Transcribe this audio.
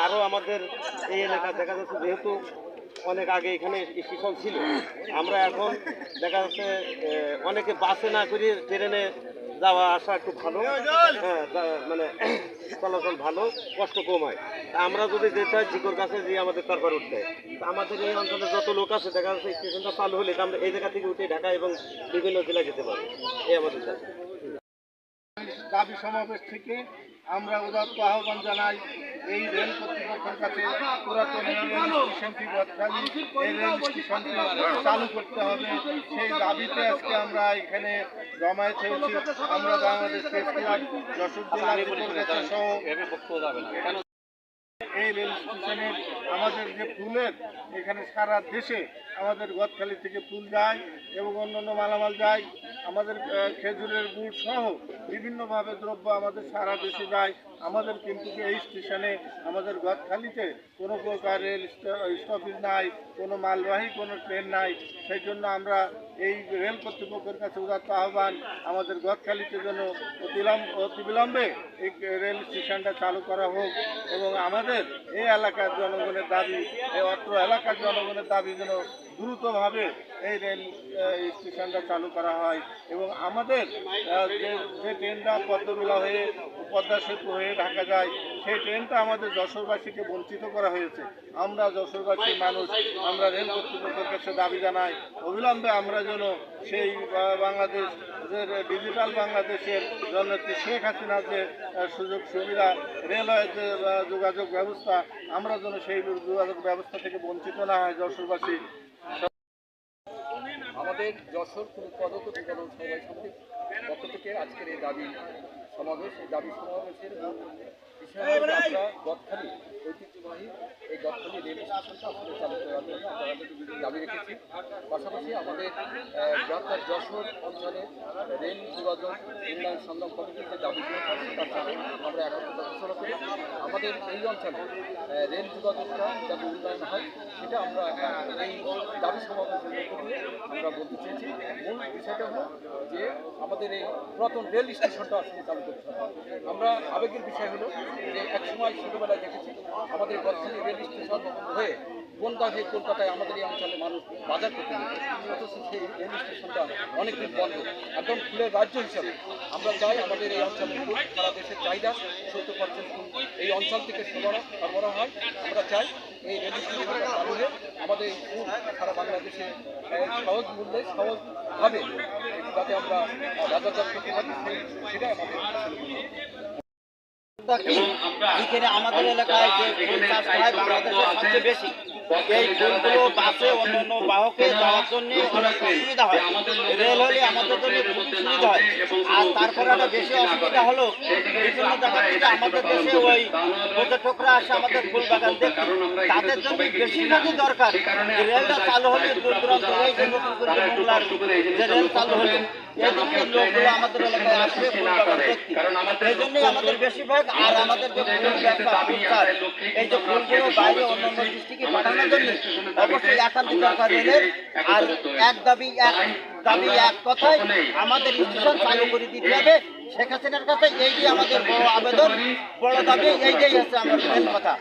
আরও আমাদের এই এলাকা দেখা যাচ্ছে যেহেতু অনেক আগে এখানে স্টেশন ছিল, আমরা এখন দেখা যাচ্ছে অনেকে বাসে না করে ট্রেনে যাওয়া আসা একটু ভালো, হ্যাঁ মানে চলাচল ভালো, কষ্ট কম হয়। আমরা যদি যেতে হয় ঝিকোর কাছে যে আমাদের তারপর উঠতে হয়, আমাদের এই অঞ্চলে যত লোক আছে দেখা যাচ্ছে স্টেশনটা চালু হলে আমরা এই জায়গা থেকে উঠে ঢাকা এবং বিভিন্ন জেলায় যেতে পারি। এই আমাদের দাবি সমাবেশ থেকে আমরা উদাত্ত আহ্বান জানাই এই রেল কর্তৃপক্ষের কাছে পুরাতন রেল স্টেশনটি এই রেল স্টেশনটি চালু করতে হবে। সেই দাবিতে আজকে আমরা এখানে জমায়েত হয়েছি। আমরা বাংলাদেশ প্রেস ক্লাব যশোর জেলা সহ এই রেল স্টেশনের আমাদের যে ফুলের এখানে সারা দেশে আমাদের গদখালি থেকে ফুল যায় এবং অন্যান্য মালামাল যায়, আমাদের খেজুরের গুড় সহ বিভিন্নভাবে দ্রব্য আমাদের সারা দেশে যায়। আমাদের কিন্তু এই স্টেশনে আমাদের গদখালিতে কোনো প্রকার রেল স্টপেজ নাই, কোনো মালবাহী কোনো ট্রেন নাই। সেই জন্য আমরা এই রেল কর্তৃপক্ষের কাছে উদাত্ত আহ্বান আমাদের গদখালিতে যেন অতিবিলম্বে এই রেল স্টেশনটা চালু করা হোক এবং আমাদের এই এলাকার জনগণের দাবি, এই অত্র এলাকার জনগণের দাবি যেন দ্রুতভাবে এই রেল স্টেশনটা চালু করা হয় এবং আমাদের যে ট্রেনটা পদ্মবিলা হয়ে পদ্মা সেতু হয়ে ঢাকা যায় সেই ট্রেনটা আমাদের যশোরবাসীকে বঞ্চিত করা হয়েছে। আমরা যশোরবাসীর মানুষ, আমরা রেল কর্তৃপক্ষের কাছে দাবি জানাই অবিলম্বে আমরা যেন সেই বাংলাদেশ ডিজিটাল বাংলাদেশের জননেত্রী শেখ হাসিনার যে সুযোগ সুবিধা রেলওয়ের যে যোগাযোগ ব্যবস্থা, আমরা যেন সেই যোগাযোগ ব্যবস্থা থেকে বঞ্চিত না হয় যশোরবাসী। আমাদের যশোর পদক বিতরণ সভায় সমিতির পক্ষ থেকে আজকের এই দাবি সমাবেশ, এই দাবি সমাবেশের বিষয় আমরা গদখালি ঐতিহ্যবাহী এই গদখালি রেল স্টেশনটা আসলে চালু করার জন্য আমরা দাবি রেখেছি। পাশাপাশি আমাদের বৃহত্তর যশোর অঞ্চলে রেল যোগাযোগ উন্নয়ন সংগ্রাম কমিটির যে দাবিগুলো থাকছে তার সাথে আমরা একত্রিত ঘোষণা করি। আমাদের এই অঞ্চলে রেল যোগাযোগটা যাতে উন্নয়ন হয় সেটা আমরা এই দাবি সমাবেশের মধ্য দিয়ে আমরা বলতে চেয়েছি। মূল বিষয়টা হলো যে আমাদের এই পুরাতন রেল স্টেশনটা আসলে চালু করতে হবে। আমরা আবেগের বিষয় হলো যে একসময় ছোটোবেলায় দেখেছি আমাদের গদখালি রেল স্টেশন হয়ে বনগাঁ হয়ে কলকাতায় আমাদের এই অঞ্চলে মানুষ বাজার করতে যেত, অথচ সেই রেল স্টেশনটা অনেকদিন বন্ধ, একদম ফুলের রাজ্য হিসাবে আমরা চাই আমাদের এই অঞ্চলে ফুল সারা দেশের চাহিদা 70% ফুল এই অঞ্চল থেকে সরবরাহ হয়। আমরা চাই এই রেল স্টেশনটা চালু হয়ে আমাদের এই ফুল সারা বাংলাদেশে সহজ মূল্যে সহজভাবে যাতে আমরা বাজারজাত করতে পারি সেটাই আমাদের এখানে আমাদের এলাকায় যে ফুল চাষ হয় বাংলাদেশের সবচেয়ে বেশি। এই ফুলগুলো বাসে অন্যান্য বাহকে যাওয়ার জন্য অনেক অসুবিধা হয়, রেল হলে আমাদের জন্য খুবই সুবিধা হয়। আর তারপরে একটা বেশি অসুবিধা হলো বিভিন্ন জায়গা থেকে আমাদের দেশে ওই পর্যটকরা আসে আমাদের ফুল বাগান দেখতে, তাদের জন্য বেশিরভাগই দরকার রেলটা চালু হলে দূর দূরান্ত এই যে নতুন করে মোংলার যে রেল চালু হলো এই জন্য লোকগুলো আমাদের এলাকায় আসবে ফুল বাগান দেখতে। এই জন্যই আমাদের বেশিরভাগ। আর আমাদের যে ফুল ব্যবসা ফুল চাষ, এই যে ফুলগুলো বাইরে অন্যান্য ডিস্ট্রিক্টে পাঠানোর জন্য অবশ্যই একান্তিক দরকার রেলের। আর এক দাবি এক কথায় আমাদের স্টেশন চালু করে দিতে হবে শেখ হাসিনার কাছে। এইটাই আমাদের বড় আবেদন, বড় দাবি, এইটাই হচ্ছে আমার মেন কথা।